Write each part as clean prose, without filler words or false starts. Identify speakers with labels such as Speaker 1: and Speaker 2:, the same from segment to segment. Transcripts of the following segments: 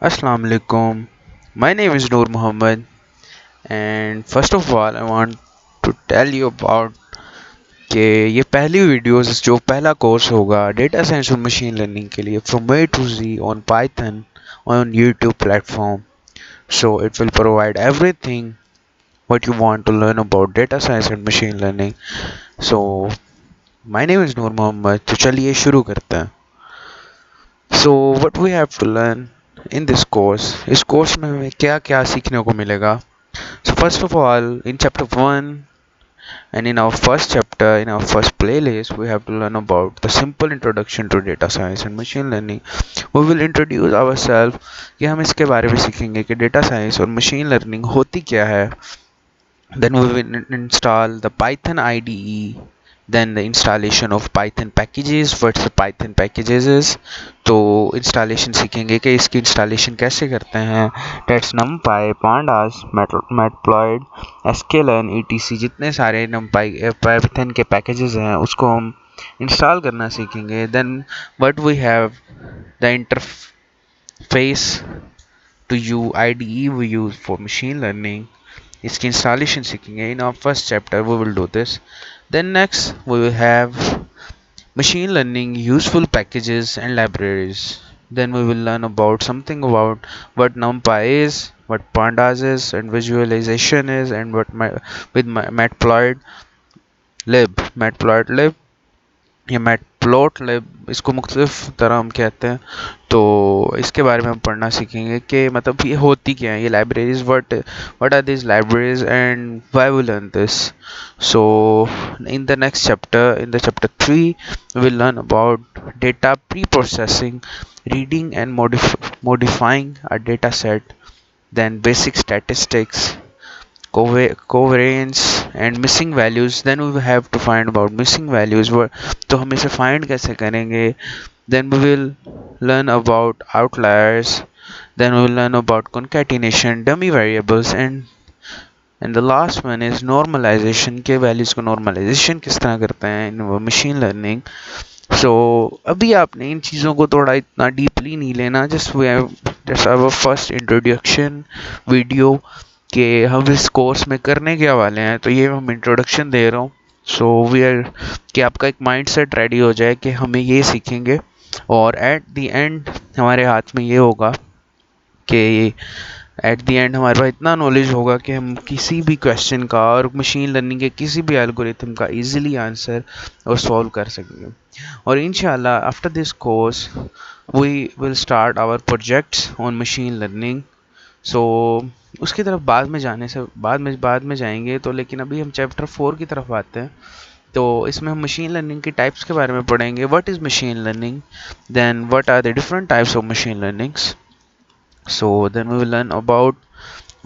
Speaker 1: Assalamu alaikum. My name is Noor Muhammad, and first of all, I want to tell you about कि ये पहली videos जो पहला course होगा data science और मशीन लर्निंग के लिए from A to G on Python on YouTube platform. So it will provide everything what you want to learn about data science and machine learning. So my name is Noor Muhammad. तो चलिए शुरू करते हैं. So what we have to learn in this course, इस course में हमें क्या क्या सीखने को मिलेगा. So first of all, in chapter 1 and in our first chapter, in our first playlist, we have to learn about the simple introduction to data science and machine learning. We will introduce ourselves कि हम इसके बारे में सीखेंगे कि data science और machine learning होती क्या है. Then we will install the Python IDE, then the installation of Python packages. What's the Python packages is, तो installation सीखेंगे कि इसकी installation कैसे करते हैं. That's NumPy, Pandas, Matplotlib, sklearn etc. जितने सारे NumPy Python के packages हैं उसको हम install करना सीखेंगे. Then what we have, the interface to IDE we use for machine learning. इसकी installation सीखेंगे. In our first chapter we will do this. Then next we will have machine learning useful packages and libraries. Then we will learn about something about what NumPy is, what Pandas is, and visualization is, and what Matplotlib या matplotlib इसको मुख्तलिफ तरह हम कहते हैं. तो इसके बारे में हम पढ़ना सीखेंगे कि मतलब ये होती क्या है ये libraries. What are this libraries and why we learn this. So in the next chapter, in the chapter 3 we will learn about data pre-processing, reading and modifying a data set, then basic statistics, covariance and missing values. Then we have to find about missing values. तो हम इसे find कैसे करेंगे. Then we will learn about outliers. Then we will learn about concatenation, dummy variables, and the last one is normalization, के values को normalization किस तरह करते हैं in machine learning. So अभी आपने इन चीज़ों को थोड़ा इतना डीपली नहीं लेना. Just our first introduction video कि हम इस कोर्स में करने क्या वाले हैं. तो ये हम इंट्रोडक्शन दे रहा हूँ. सो वी आर कि आपका एक माइंड सेट रेडी हो जाए कि हमें ये सीखेंगे, और एट द एंड हमारे हाथ में ये होगा कि एट द एंड हमारे पास इतना नॉलेज होगा कि हम किसी भी क्वेश्चन का और मशीन लर्निंग के किसी भी एल्गोरिथम का इजीली आंसर और सॉल्व कर सकेंगे. और इंशाल्लाह after this course we will start our projects on machine learning. So उसकी तरफ बाद में जाएंगे. तो लेकिन अभी हम चैप्टर 4 की तरफ आते हैं. तो इसमें हम मशीन लर्निंग की टाइप्स के बारे में पढ़ेंगे. What is machine learning, then what are the different types of machine learnings. So then we will learn about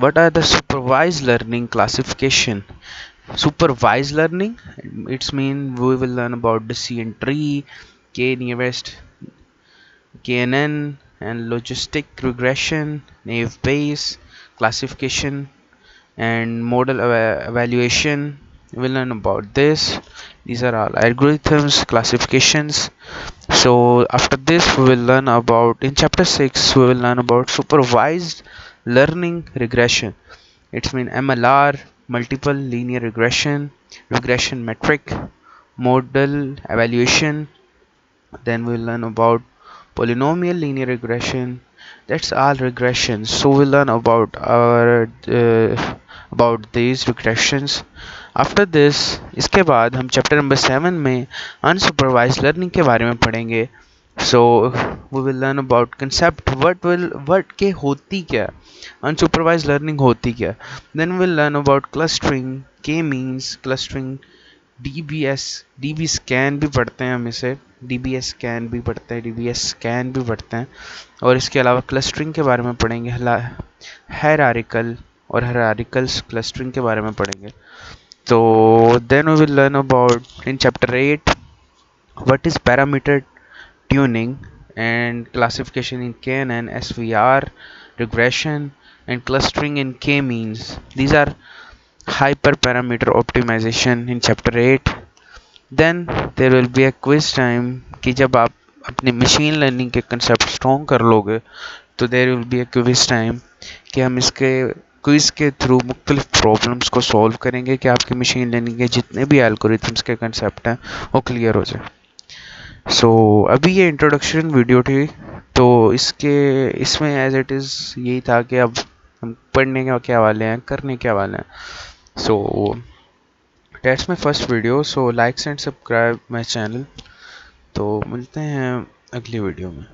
Speaker 1: what are the supervised learning classification. Supervised learning, it's mean we will learn about decision tree, k nearest, KNN, and logistic regression, naive bayes, classification, and model evaluation. We'll learn about this. These are all algorithms, classifications. So after this we will learn about, in chapter 6 we will learn about supervised learning regression. It's mean MLR, multiple linear regression, regression metric, model evaluation. Then we'll learn about polynomial linear regression. That's all regressions. So we'll learn about these regressions. After this, इसके बाद हम chapter number 7 में unsupervised learning के बारे में पढ़ेंगे. So we will learn about concept what के होती क्या, अनसुपरवाइज लर्निंग होती क्या. Then we will learn about clustering, K means clustering, DB scan भी पढ़ते हैं हम इसे, डीबीएस स्कैन भी पढ़ते हैं, डीबीएस स्कैन भी पढ़ते हैं. और इसके अलावा क्लस्टरिंग के बारे में पढ़ेंगे, हायरार्किकल और हायरार्किकल क्लस्टरिंग के बारे में पढ़ेंगे. So then we will learn about, in chapter 8, what is parameter tuning and classification in KNN, SVR, regression, and clustering in K-means. These are hyperparameter optimization in chapter 8. Then there will be a quiz time कि जब आप अपने machine learning के concept strong कर लोगे तो there will be a quiz time कि हम इसके क्विज के थ्रू मुख्तलिफ प्रॉब्लम्स को सॉल्व करेंगे कि आपके मशीन लर्निंग के जितने भी एल्गोरिथम्स के कंसेप्ट हैं वो क्लियर हो जाए। सो अभी ये इंट्रोडक्शन वीडियो थी, तो इसमें एज इट इज़ यही था कि अब हम पढ़ने के क्या वाले हैं, करने क्या वाले हैं। So that's my first video, so likes and subscribe my channel. तो मिलते हैं अगली वीडियो में।